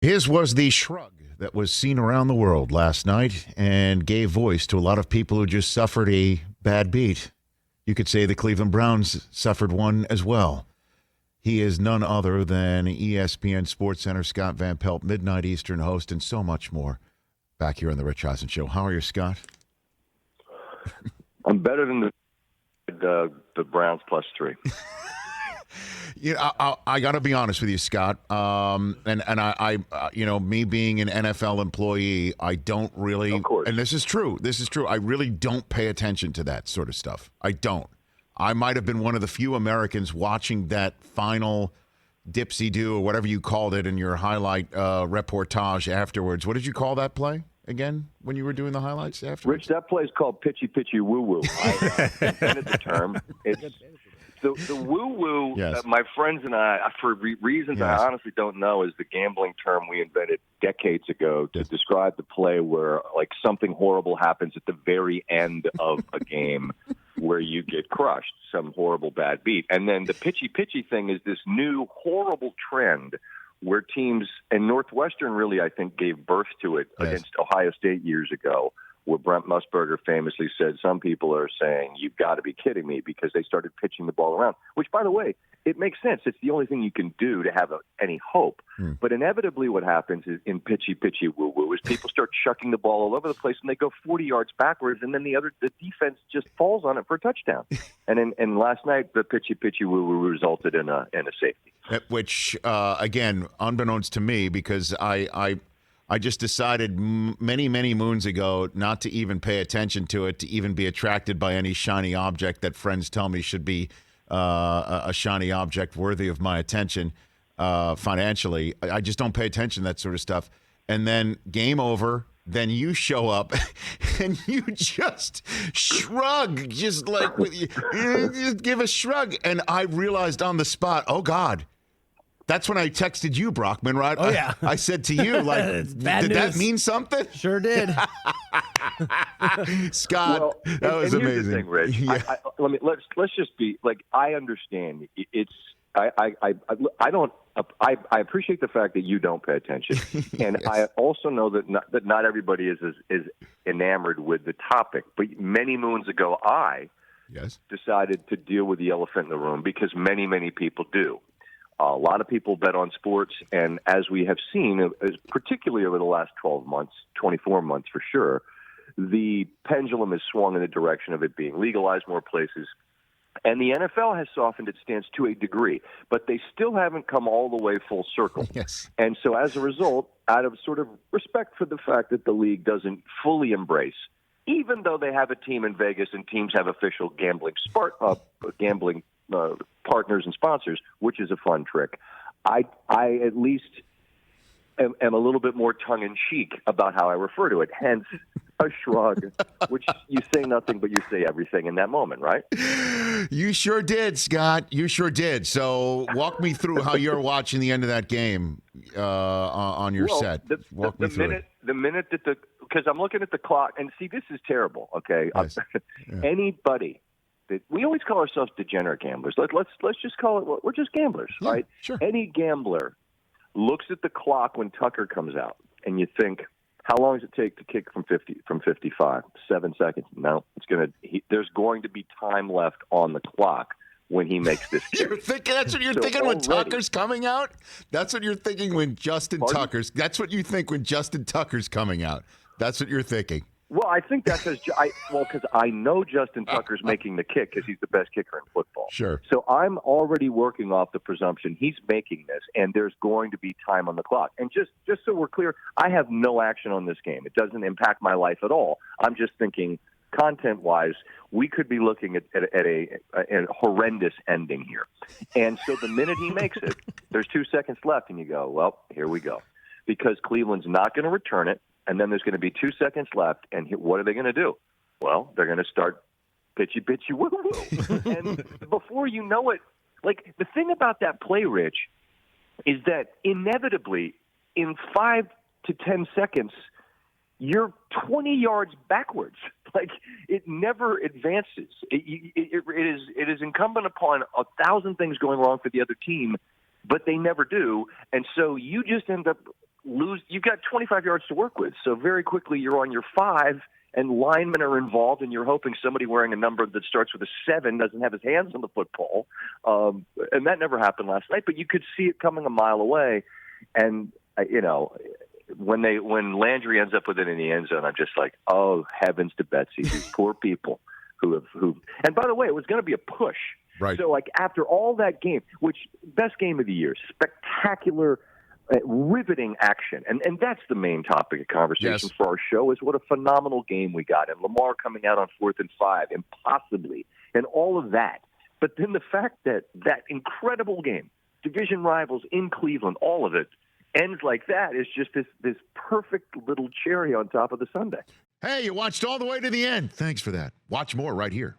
His was the shrug that was seen around the world last night and gave voice to a lot of people who just suffered a bad beat. You could say the Cleveland Browns suffered one as well. He is none other than ESPN SportsCenter Scott Van Pelt, midnight Eastern host, and so much more. Back here on the Rich Eisen Show. How are you, Scott? I'm better than the Browns +3. I got to be honest with you, Scott. And I, me being an NFL employee, I don't really. Of course. And this is true. I really don't pay attention to that sort of stuff. I don't. I might have been one of the few Americans watching that final dipsy-do or whatever you called it in your highlight reportage afterwards. What did you call that play again when you were doing the highlights afterwards? Rich, that play is called Pitchy Woo Woo. I invented the term. It's the woo woo. Yes. My friends and I, for reasons I honestly don't know, is the gambling term we invented decades ago to describe the play where like something horrible happens at the very end of a game where you get crushed, some horrible bad beat. And then the pitchy thing is this new horrible trend where teams, and Northwestern really, I think, gave birth to it against Ohio State years ago, where Brent Musburger famously said, some people are saying, you've got to be kidding me, because they started pitching the ball around, which, by the way, it makes sense. It's the only thing you can do to have any hope. But inevitably what happens is in pitchy woo-woo is people start chucking the ball all over the place, and they go 40 yards backwards, and then the defense just falls on it for a touchdown. And last night, the pitchy woo-woo resulted in a safety. Which, again, unbeknownst to me, because I just decided many, many moons ago not to even pay attention to it, to even be attracted by any shiny object that friends tell me should be a shiny object worthy of my attention financially. I just don't pay attention to that sort of stuff. And then game over, then you show up and you just shrug, just like you just give a shrug. And I realized on the spot, oh, God. That's when I texted you, Brockman, right? Oh, yeah. I said to you, like, did that mean something? Sure did. Scott, that was amazing. Here's the thing, Rich. Yeah. Let's just be like, I understand. I appreciate the fact that you don't pay attention, and Yes. I also know that not everybody is enamored with the topic. But many moons ago, I decided to deal with the elephant in the room, because many people do. A lot of people bet on sports, and as we have seen, particularly over the last 12 months, 24 months for sure, the pendulum has swung in the direction of it being legalized more places. And the NFL has softened its stance to a degree, but they still haven't come all the way full circle. Yes. And so as a result, out of sort of respect for the fact that the league doesn't fully embrace, even though they have a team in Vegas and teams have official gambling partners and sponsors, which is a fun trick, I at least am a little bit more tongue-in-cheek about how I refer to it, hence a shrug, which you say nothing, but you say everything in that moment, right? You sure did, Scott. You sure did. So walk me through how you're watching the end of that game on your set. Walk me through it. The minute that because I'm looking at the clock, and see, this is terrible, okay? Yes. Yeah. Anybody that we always call ourselves degenerate gamblers. Let's just call it, we're just gamblers, right? Sure. Any gambler looks at the clock when Tucker comes out, and you think, how long does it take to kick from 55? 7 seconds. No, there's going to be time left on the clock when he makes this kick. You're thinking that's what you're thinking when Tucker's coming out? That's what you're thinking when Justin Tucker's. That's what you think when Justin Tucker's coming out. That's what you're thinking. Well, I think that's because I know Justin Tucker's making the kick because he's the best kicker in football. Sure. So I'm already working off the presumption he's making this, and there's going to be time on the clock. And just so we're clear, I have no action on this game. It doesn't impact my life at all. I'm just thinking, content-wise, we could be looking at a horrendous ending here. And so the minute he makes it, there's 2 seconds left, and you go, well, here we go. Because Cleveland's not going to return it. And then there's going to be 2 seconds left, and what are they going to do? Well, they're going to start pitchy woo woo, and before you know it, like the thing about that play, Rich, is that inevitably in 5 to 10 seconds, you're 20 yards backwards. Like it never advances. It is incumbent upon 1,000 things going wrong for the other team, but they never do, and so you just end up you've got 25 yards to work with. So very quickly you're on your 5, and linemen are involved, and you're hoping somebody wearing a number that starts with a 7 doesn't have his hands on the football. And that never happened last night, but you could see it coming a mile away. And, when Landry ends up with it in the end zone, I'm just like, oh, heavens to Betsy, these poor people who and by the way, it was going to be a push. Right. So, like, after all that game, which best game of the year, spectacular, riveting action. And that's the main topic of conversation for our show is what a phenomenal game we got. And Lamar coming out on 4th and 5, impossibly, and all of that. But then the fact that incredible game, division rivals in Cleveland, all of it, ends like that is just this perfect little cherry on top of the sundae. Hey, you watched all the way to the end. Thanks for that. Watch more right here.